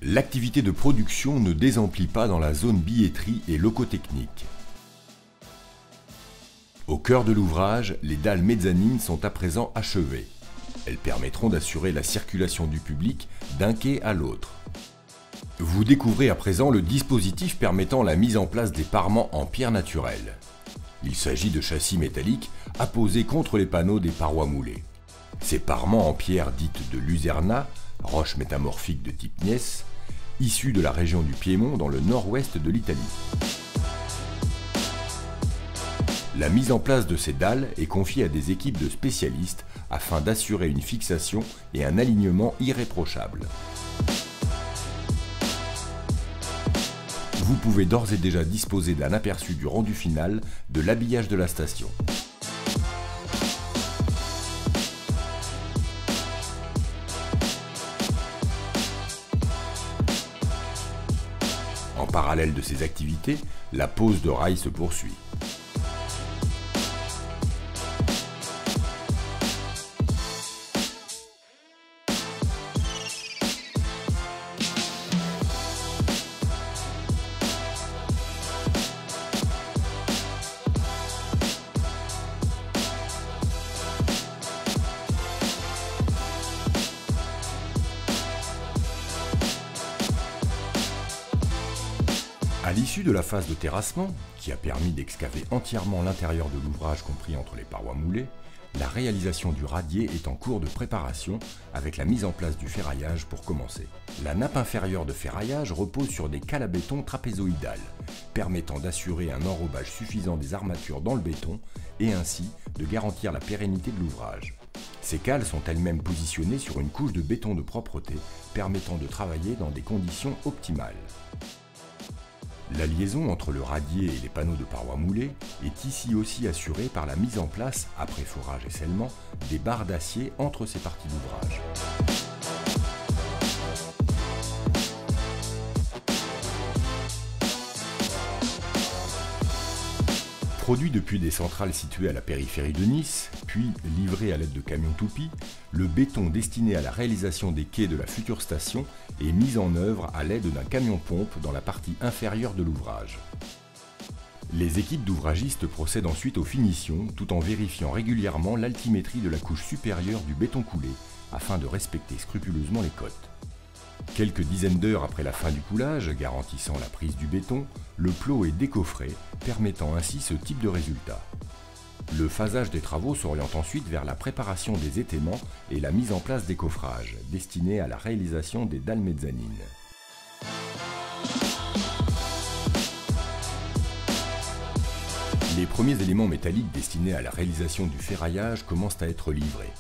L'activité de production ne désemplit pas dans la zone billetterie et locaux techniques. Au cœur de l'ouvrage, les dalles mezzanines sont à présent achevées. Elles permettront d'assurer la circulation du public d'un quai à l'autre. Vous découvrez à présent le dispositif permettant la mise en place des parements en pierre naturelle. Il s'agit de châssis métalliques apposés contre les panneaux des parois moulées. Ces parements en pierre dite de luzerna, roche métamorphique de type gneiss, issue de la région du Piémont dans le nord-ouest de l'Italie. La mise en place de ces dalles est confiée à des équipes de spécialistes afin d'assurer une fixation et un alignement irréprochables. Vous pouvez d'ores et déjà disposer d'un aperçu du rendu final de l'habillage de la station. En parallèle de ces activités, la pose de rails se poursuit. À l'issue de la phase de terrassement, qui a permis d'excaver entièrement l'intérieur de l'ouvrage compris entre les parois moulées, la réalisation du radier est en cours de préparation avec la mise en place du ferraillage pour commencer. La nappe inférieure de ferraillage repose sur des cales à béton trapézoïdales, permettant d'assurer un enrobage suffisant des armatures dans le béton et ainsi de garantir la pérennité de l'ouvrage. Ces cales sont elles-mêmes positionnées sur une couche de béton de propreté permettant de travailler dans des conditions optimales. La liaison entre le radier et les panneaux de parois moulées est ici aussi assurée par la mise en place, après forage et scellement, des barres d'acier entre ces parties d'ouvrage. Produit depuis des centrales situées à la périphérie de Nice, puis livré à l'aide de camions toupies, le béton destiné à la réalisation des quais de la future station est mis en œuvre à l'aide d'un camion-pompe dans la partie inférieure de l'ouvrage. Les équipes d'ouvragistes procèdent ensuite aux finitions tout en vérifiant régulièrement l'altimétrie de la couche supérieure du béton coulé afin de respecter scrupuleusement les cotes. Quelques dizaines d'heures après la fin du coulage, garantissant la prise du béton, le plot est décoffré, permettant ainsi ce type de résultat. Le phasage des travaux s'oriente ensuite vers la préparation des étaiements et la mise en place des coffrages, destinés à la réalisation des dalles mezzanines. Les premiers éléments métalliques destinés à la réalisation du ferraillage commencent à être livrés,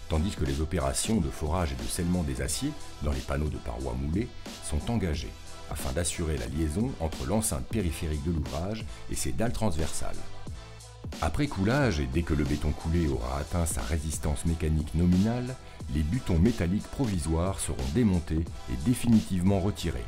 tandis que les opérations de forage et de scellement des aciers dans les panneaux de parois moulées sont engagées, afin d'assurer la liaison entre l'enceinte périphérique de l'ouvrage et ses dalles transversales. Après coulage et dès que le béton coulé aura atteint sa résistance mécanique nominale, les butons métalliques provisoires seront démontés et définitivement retirés.